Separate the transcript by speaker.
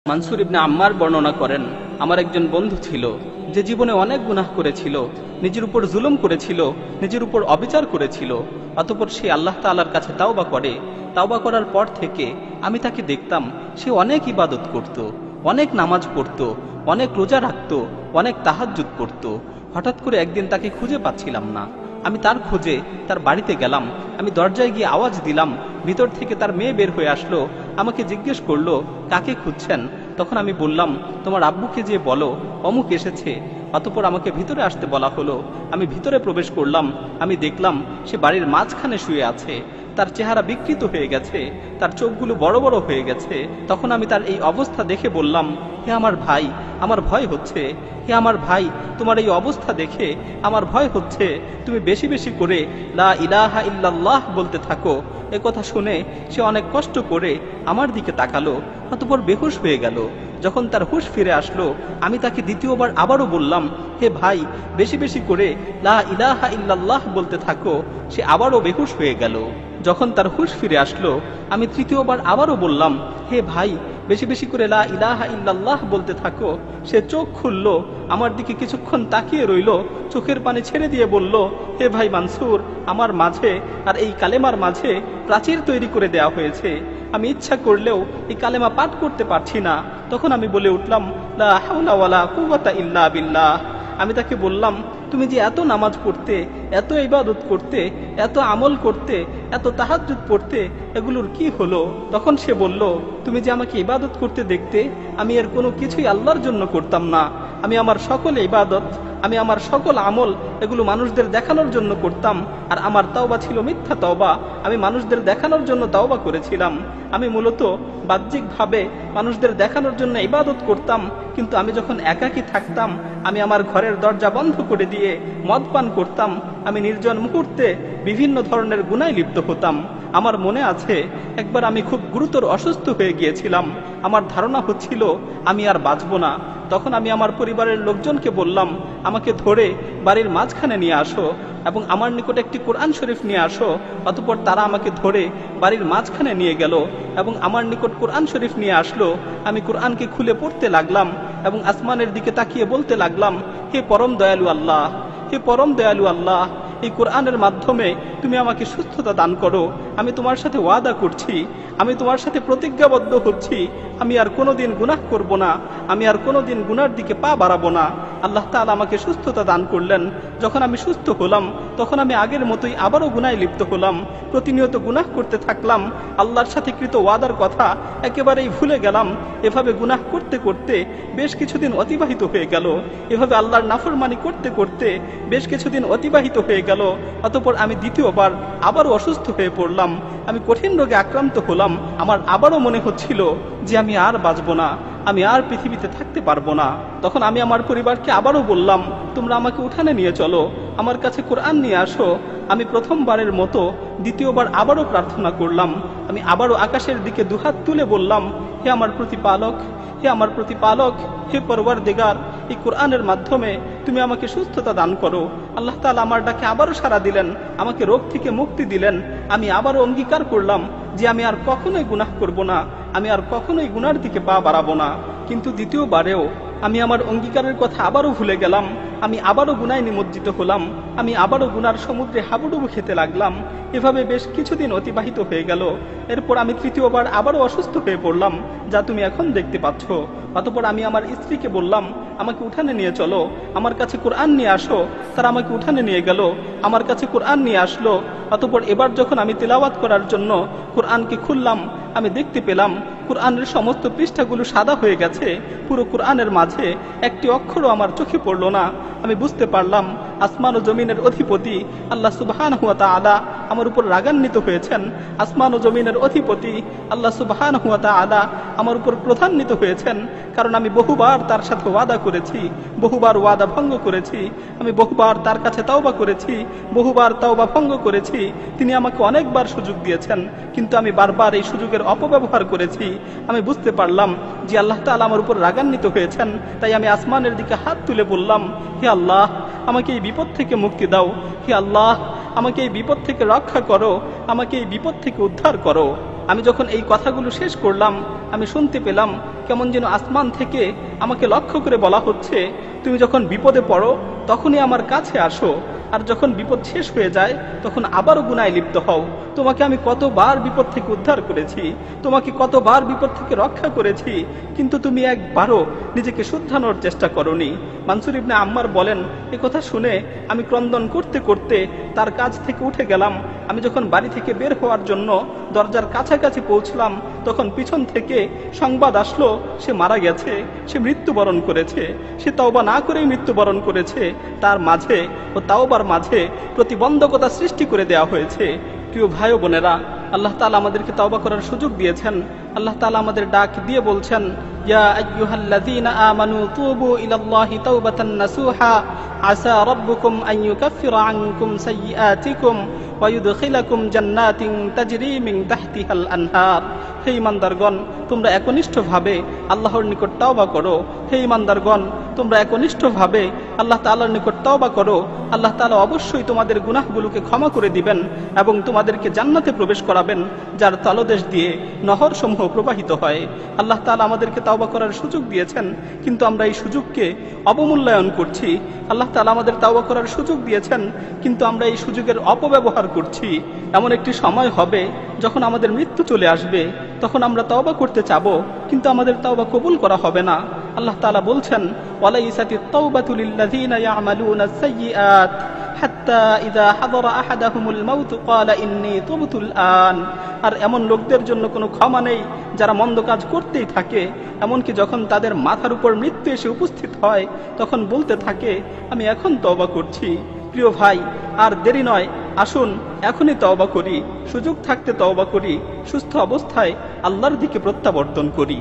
Speaker 1: মানসুর ইবনে আম্মার বর্ণনা করেন, আমার একজন বন্ধু ছিল যে জীবনে অনেক গুনাহ করেছিল, নিজের উপর জুলুম করেছিল, নিজের উপর অবিচার করেছিল। অতঃপর সে আল্লাহ তাআলার কাছে তাওবা করে। তাওবা করার পর থেকে আমি তাকে দেখতাম সে অনেক ইবাদত করত, অনেক নামাজ পড়ত, অনেক রোজা রাখত, অনেক তাহাজ্জুদ পড়ত। হঠাৎ করে একদিন তাকে খুঁজে পাচ্ছিলাম না। আমি তার খোঁজে তার বাড়িতে গেলাম। আমি দরজায় গিয়ে আওয়াজ দিলাম, ভিতর থেকে তার মেয়ে বের হয়ে আসলো। আমাকে জিজ্ঞেস করলো, কাকে খুঁজছেন? তখন আমি বললাম, তোমার আব্বুকে যে বলো অমুক এসেছে। অতঃপর আমাকে ভিতরে আসতে বলা হলো। আমি ভিতরে প্রবেশ করলাম। আমি দেখলাম সে বাড়ির মাঝখানে শুয়ে আছে। তার চেহারা বিকৃত হয়ে গেছে, তার চোখগুলো বড় বড় হয়ে গেছে। তখন আমি তার এই অবস্থা দেখে বললাম, হে আমার ভাই, আমার ভয় হচ্ছে। হে আমার ভাই, তোমার এই অবস্থা দেখে আমার ভয় হচ্ছে। তুমি বেশি বেশি করে লা ইলাহা ইল্লাল্লাহ বলতে থাকো। এ কথা শুনে সে অনেক কষ্ট করে আমার দিকে তাকালো, অতঃপর বেহুশ হয়ে গেল। যখন তার হুঁশ ফিরে আসলো, আমি তাকে দ্বিতীয়বার আবারও বললাম, হে ভাই, বেশি বেশি করে লা ইলাহা ইল্লাল্লাহ বলতে থাকো। সে আবারও বেহুশ হয়ে গেল। যখন তার হুঁশ ফিরে আসলো, আমি তৃতীয়বার আবারও বললাম, হে ভাই, বেশি বেশি করে লা ইলাহা ইল্লাল্লাহ বলতে থাকো। সে চোখ খুলল, আমার দিকে কিছুক্ষণ তাকিয়ে রইল, চোখের পানি ছেড়ে দিয়ে বলল, হে ভাই মানসুর, আমার মাঝে আর এই কালেমার মাঝে প্রাচীর তৈরি করে দেয়া হয়েছে। আমি ইচ্ছা করলেও এই কালেমা পাঠ করতে পারছি না। তখন আমি বলে উঠলাম, লা হাওলা ওয়ালা কুওয়াতা ইল্লা বিল্লাহ। আমি তাকে বললাম, তুমি যে এত নামাজ পড়তে, এত ইবাদত করতে, এত আমল করতে, এত তাহাজ্জুদ পড়তে, এগুলোর কি হলো? তখন সে বলল, তুমি যে আমাকে ইবাদত করতে দেখতে, আমি এর কোনো কিছুই আল্লাহর জন্য করতাম না। আমি আমার সকল ইবাদত, আমি আমার সকল আমল, এগুলো মানুষদের দেখানোর জন্য করতাম। আর আমার তাওবা ছিল মিথ্যা তাওবা। আমি মানুষদের দেখানোর জন্য তাওবা করেছিলাম। আমি মূলত বাহ্যিকভাবে মানুষদের দেখানোর জন্য ইবাদত করতাম। কিন্তু আমি যখন একাকী থাকতাম, আমি আমার ঘরের দরজা বন্ধ করে দিয়ে মদ পান করতাম। আমি নির্জন মুহূর্তে বিভিন্ন ধরনের গুনায় লিপ্ত হতাম। আমার মনে আছে, একবার আমি খুব গুরুতর অসুস্থ হয়ে গিয়েছিলাম। আমার ধারণা হচ্ছিল আমি আর বাঁচব না। তখন আমি আমার পরিবারের লোকজনকে বললাম, আমাকে ধরে বাড়ির মাঝখানে নিয়ে আসো এবং আমার নিকট একটি কোরআন শরীফ নিয়ে আসো। অতঃপর তারা আমাকে ধরে বাড়ির মাঝখানে নিয়ে গেল এবং আমার নিকট কোরআন শরীফ নিয়ে আসলো। আমি কোরআনকে খুলে পড়তে লাগলাম এবং আসমানের দিকে তাকিয়ে বলতে লাগলাম, হে পরম দয়ালু আল্লাহ, হে পরম দয়ালু আল্লাহ, এই কোরআনের মাধ্যমে তুমি আমাকে সুস্থতা দান করো। আমি তোমার সাথে ওয়াদা করছি, আমি তোমার সাথে প্রতিজ্ঞাবদ্ধ হচ্ছি, আমি আর কোনোদিন গুনাহ করব না, আমি আর কোনোদিন গুনার দিকে পা বাড়াবো না। আল্লাহ তাআলা আমাকে সুস্থতা দান করলেন। যখন আমি সুস্থ হলাম, তখন আমি আগের মতোই আবারও গুনায় লিপ্ত হলাম। প্রতিনিয়ত গুনাহ করতে থাকলাম। আল্লাহর সাথে কৃত ওয়াদার কথা একেবারেই ভুলে গেলাম। এভাবে গুনাহ করতে করতে বেশ কিছুদিন অতিবাহিত হয়ে গেল। এভাবে আল্লাহর নাফরমানি করতে করতে বেশ কিছুদিন অতিবাহিত হয়ে গেল। অতঃপর আমি দ্বিতীয়বার আবারও অসুস্থ হয়ে পড়লাম। আমি কঠিন রোগে আক্রান্ত হলাম। আমার আবারও মনে হচ্ছিল যে আমি আর বাঁচব না, আমি আর পৃথিবীতে থাকতে পারবো না। তখন আমি আমার পরিবারকে আবারও বললাম, তোমরা আমাকে উঠানে নিয়ে চলো, আমার কাছে কোরআন নিয়ে আসো। আমি প্রথমবারের মতো দ্বিতীয়বার আবারও প্রার্থনা করলাম। আমি আবারও আকাশের দিকে দুহাত তুলে বললাম, হে আমার প্রতিপালক, হে আমার প্রতিপালক, হে পরওয়ারদিগার, এই কোরআনের মাধ্যমে তুমি আমাকে সুস্থতা দান করো। আল্লাহ তাআলা আমার ডাকে আবারও সাড়া দিলেন, আমাকে রোগ থেকে মুক্তি দিলেন। আমি আবারও অঙ্গীকার করলাম যে আমি আর কখনোই গুনাহ করব না, আমি আর কখনোই গুনার দিকে পা বাড়াবো না। কিন্তু দ্বিতীয়বারেও আমি আমার অঙ্গীকারের কথা আবারও ভুলে গেলাম। আমি আবারও গুনায় নিমজ্জিত হলাম। আমি আবারও গুনার সমুদ্রে হাবুডুবু খেতে লাগলাম। এভাবে বেশ কিছুদিন অতিবাহিত হয়ে গেল। এরপর আমি তৃতীয়বার আবারও অসুস্থ হয়ে পড়লাম, যা তুমি এখন দেখতে পাচ্ছ। অতঃপর আমি আমার স্ত্রীকে বললাম, আমাকে উঠানে নিয়ে চলো, আমার কাছে কোরআন নিয়ে আসো। তারা আমাকে উঠানে নিয়ে গেল, আমার কাছে কোরআন নিয়ে আসলো। অতঃপর এবার যখন আমি তিলাওয়াত করার জন্য কোরআনকে খুললাম, আমি দেখতে পেলাম কোরআনের সমস্ত পৃষ্ঠাগুলো সাদা হয়ে গেছে। পুরো কোরআনের মাঝে একটি অক্ষরও আমার চোখে পড়ল না। আমি বুঝতে পারলাম আসমান ও জমিনের অধিপতি আল্লাহ সুবহানাহু ওয়া তাআলা আমার উপর রাগান্বিত হয়েছেন। আসমান ও জমিনের অধিপতি আল্লাহ সুবহানাহু ওয়া তাআলা আমার উপর ক্রোধান্বিত হয়েছেন, কারণ আমি বহুবার তার সাথে ওয়াদা করেছি, বহুবার ওয়াদা ভঙ্গ করেছি। আমি বহুবার তার কাছে তাওবা করেছি, বহুবার তাওবা ভঙ্গ করেছি। তিনি আমাকে অনেকবার সুযোগ দিয়েছেন, কিন্তু আমি বারবার এই সুযোগের অপব্যবহার করেছি। আমি বুঝতে পারলাম যে আল্লাহ তাআলা আমার উপর রাগান্বিত হয়েছেন। তাই আমি আসমানের দিকে হাত তুলে বললাম, হে আল্লাহ, আমাকে এই বিপদ থেকে মুক্তি দাও। হে আল্লাহ, আমাকে এই বিপদ থেকে রক্ষা করো, আমাকে এই বিপদ থেকে উদ্ধার করো। আমি যখন এই কথাগুলো শেষ করলাম, আমি শুনতে পেলাম কেমন যেন আসমান থেকে আমাকে লক্ষ্য করে বলা হচ্ছে, তুমি যখন বিপদে পড়ো তখনই আমার কাছে আসো, আর যখন বিপদ শেষ হয়ে যায় তখন আবারও গুনায় লিপ্ত হও। তোমাকে আমি কতবার বিপদ থেকে উদ্ধার করেছি, তোমাকে কতবার বিপদ থেকে রক্ষা করেছি, কিন্তু তুমি একবারও নিজেকে শুধরানোর চেষ্টা করনি। মানসুর ইবনে আম্মার বলেন, এ কথা শুনে আমি ক্রন্দন করতে করতে তার কাছ থেকে উঠে গেলাম। আমি যখন বাড়ি থেকে বের হওয়ার জন্য দরজার কাছাকাছি পৌঁছলাম তখন পিছন থেকে সংবাদ আসলো সে মারা গেছে, সে মৃত্যুবরণ করেছে। সে তওবা না করেই মৃত্যুবরণ করেছে। তার মাঝে ও তাওবার মাঝে প্রতিবন্ধকতা সৃষ্টি করে দেওয়া হয়েছে। প্রিয় ভাই ও বোনেরা, আল্লাহ তাআলা আমাদেরকে তওবা করার সুযোগ দিয়েছেন। আল্লাহ তাআলা আমাদের ডাক দিয়ে বলছেন, ইয়া আইয়ুহাল্লাযীনা আমানু তুবু ইলাল্লাহি তাওবাতান নাসুহা আসা রাব্বুকুম আন ইউকাফিরা আনকুম সাইয়্যাতিকুম ওয়া ইউদখিলাকুম জান্নাতিন তাজরি মিন তাহতিহাল আনহার। হে ঈমানদারগণ, তোমরা একনিষ্ঠভাবে আল্লাহর নিকট তওবা করো। হে ঈমানদারগণ, তোমরা একনিষ্ঠভাবে আল্লাহ তাআলার নিকট তওবা করো। আল্লাহ তাআলা অবশ্যই তোমাদের গুনাহগুলোকে ক্ষমা করে দিবেন এবং তোমাদেরকে জান্নাতে প্রবেশ করাবেন, যার তলদেশ দিয়ে নহরসমূহ প্রবাহিত হয়। আল্লাহ তাআলা আমাদেরকে তওবা করার সুযোগ দিয়েছেন, কিন্তু আমরা এই সুযোগকে অবমূল্যায়ন করছি। আল্লাহ তাআলা আমাদের তওবা করার সুযোগ দিয়েছেন, কিন্তু আমরা এই সুযোগের অপব্যবহার করছি। এমন একটি সময় হবে যখন আমাদের মৃত্যু চলে আসবে, তখন আমরা তওবা করতে চাবো, কিন্তু আমাদের তওবা কবুল করা হবে না। আল্লাহ তাআলা বলছেন, ওয়ালাইসাতিত তাওবাতু লিল্লাযীনা ইয়ামালুনাস সাইয়্যাত হাত্তা ইযা হাদারা আহাদাহুমুল মাউত ক্বালা ইন্নী তুবতুল আন। আর এমন লোকদের জন্য কোনো ক্ষমা নেই যারা মন্দ কাজ করতেই থাকে, এমনকি যখন তাদের মাথার উপর মৃত্যু এসে উপস্থিত হয় তখন বলতে থাকে, আমি এখন তওবা করছি। প্রিয় ভাই, আর দেরি নয়, আসুন এখনই তওবা করি, সুযোগ থাকতে তওবা করি, সুস্থ অবস্থায় আল্লাহর দিকে প্রত্যাবর্তন করি।